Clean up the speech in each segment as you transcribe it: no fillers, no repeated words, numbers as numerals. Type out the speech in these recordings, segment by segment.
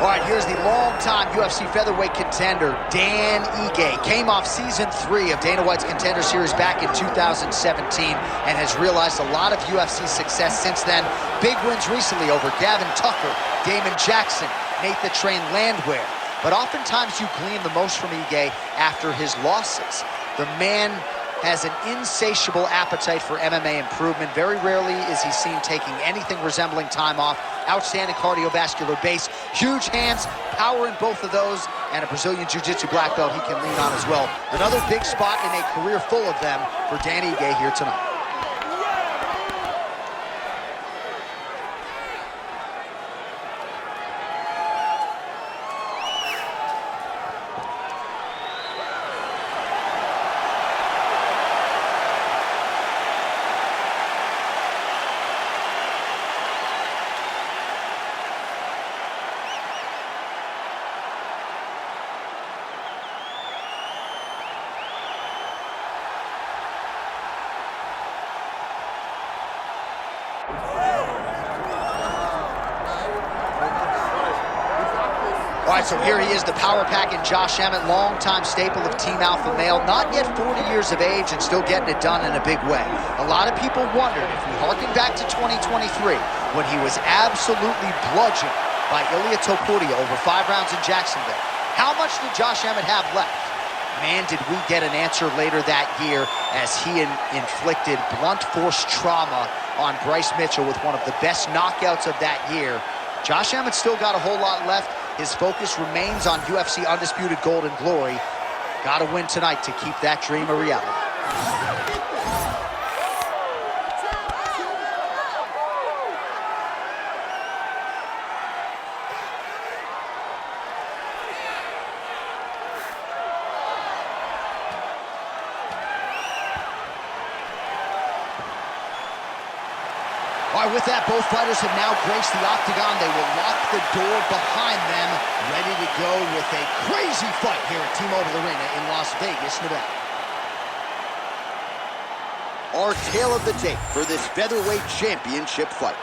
All right, here's the longtime UFC featherweight contender, Dan Ige. Came off season 3 of Dana White's Contender Series back in 2017 and has realized a lot of UFC success since then. Big wins recently over Gavin Tucker, Damon Jackson, Nate the Train Landwehr. But oftentimes you glean the most from Ige after his losses. The man has an insatiable appetite for MMA improvement. Very rarely is he seen taking anything resembling time off. Outstanding cardiovascular base, huge hands, power in both of those, and a Brazilian Jiu-Jitsu black belt he can lean on as well. Another big spot in a career full of them for Dan Ige here tonight. All right, so here he is, the power pack in Josh Emmett, longtime staple of Team Alpha Male, not yet 40 years of age and still getting it done in a big way. A lot of people wondered, if we harken back to 2023, when he was absolutely bludgeoned by Ilia Topuria over 5 rounds in Jacksonville, how much did Josh Emmett have left? Man, did we get an answer later that year as he inflicted blunt force trauma on Bryce Mitchell with one of the best knockouts of that year. Josh Emmett still got a whole lot left. His focus remains on UFC Undisputed Gold and Glory. Got to win tonight to keep that dream a reality. All right, with that, both fighters have now graced the octagon. They will lock the door behind them, ready to go with a crazy fight here at T-Mobile Arena in Las Vegas, Nevada. Our tale of the tape for this featherweight championship fight.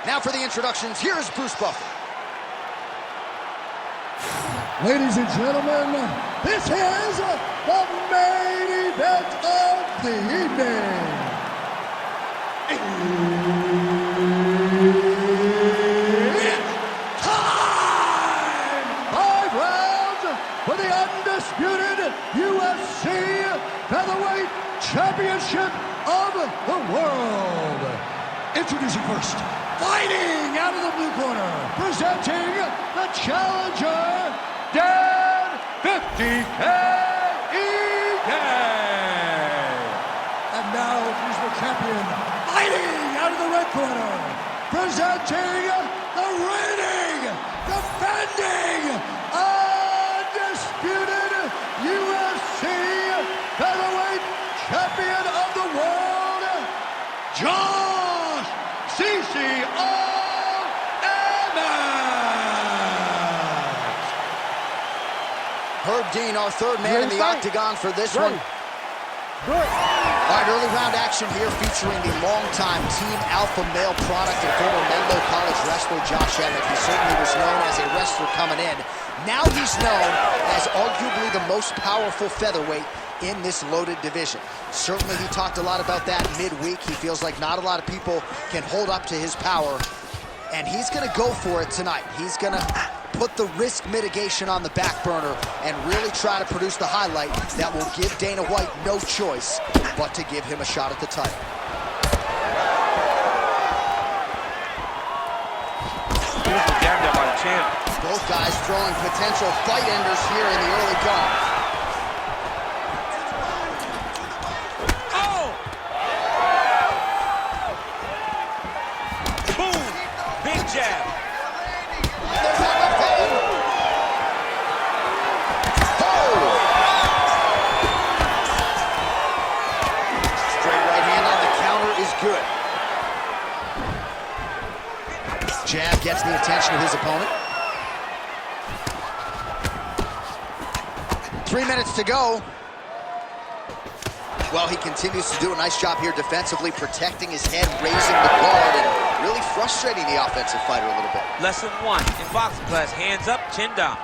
Now for the introductions, here's Bruce Buffer. Ladies and gentlemen, this is the main event of the evening. It's time! 5 rounds for the undisputed UFC Featherweight Championship of the World. Introducing first, fighting out of the blue corner, presenting the challenger, Dan 50K Ige. And now he's the champion, fighting out of the red corner, presenting the reigning, defending, undisputed UFC Featherweight Champion of the World, Josh CCO Emmett. Herb Dean, our third man in the octagon for this one. All right, early round action here featuring the longtime Team Alpha Male product and former Menlo College wrestler Josh Emmett. He certainly was known as a wrestler coming in. Now he's known as arguably the most powerful featherweight in this loaded division. Certainly he talked a lot about that midweek. He feels like not a lot of people can hold up to his power, and he's gonna go for it tonight. He's gonna put the risk mitigation on the back burner and really try to produce the highlight that will give Dana White no choice but to give him a shot at the title. Beautiful jab down by the champ. Both guys throwing potential fight enders here in the early going. Oh! Boom! Big jab. There's that left hand. Oh! Straight right hand on the counter is good. Jab gets the attention of his opponent. 3 minutes to go. Well, he continues to do a nice job here defensively, protecting his head, raising the guard, and really frustrating the offensive fighter a little bit. Lesson 1 in boxing class, hands up, chin down.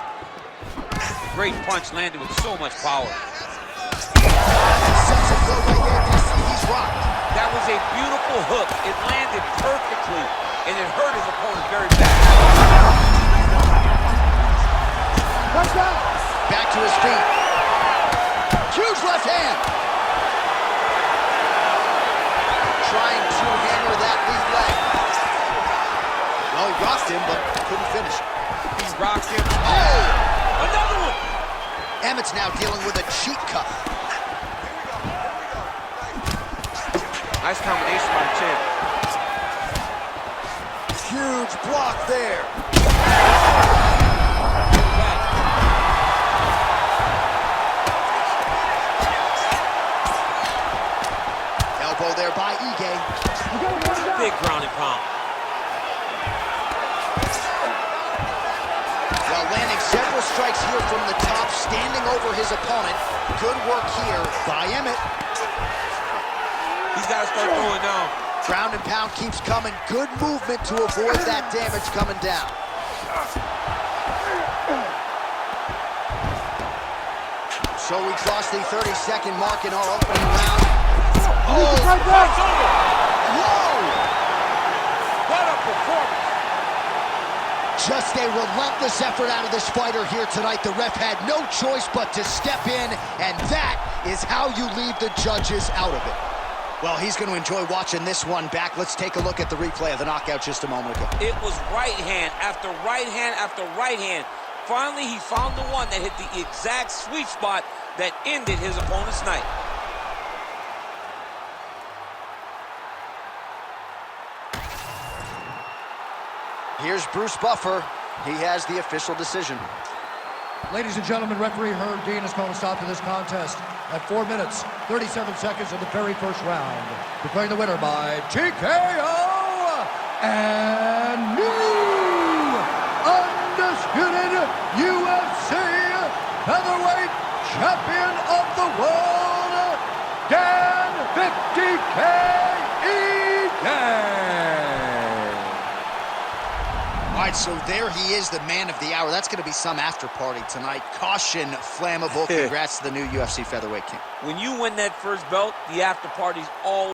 Great punch landed with so much power. Sets a blow right there. You see he's rocked. That was a beautiful hook. It landed perfectly, and it hurt his opponent very bad. Back to his feet. Huge left hand. Trying to hammer that lead leg. Well, he rocked him, but couldn't finish. He rocked him. Oh! Another one! Emmett's now dealing with a cheek cuff. Nice combination by the chin. Huge block there. Elbow there by EA. Big ground and pound. Well, landing several strikes here from the top, standing over his opponent. Good work here by Emmett. He's got to start throwing down. Ground and pound keeps coming. Good movement to avoid that damage coming down. So we crossed the 30-second mark in our opening round. Oh! Fight's over! Whoa! What a performance! Just a relentless effort out of this fighter here tonight. The ref had no choice but to step in, and that is how you leave the judges out of it. Well, he's going to enjoy watching this one back. Let's take a look at the replay of the knockout just a moment ago. It was right hand after right hand after right hand. Finally, he found the one that hit the exact sweet spot that ended his opponent's night. Here's Bruce Buffer. He has the official decision. Ladies and gentlemen, referee Herb Dean has called a stop to this contest at 4 minutes, 37 seconds of the very first round. Declaring the winner by TKO and new undisputed UFC featherweight champion of the world, Dan 50K EA. All right, so there he is, the man of the hour. That's going to be some after party tonight. Caution, flammable. Congrats to the new UFC featherweight king. When you win that first belt, the after party's all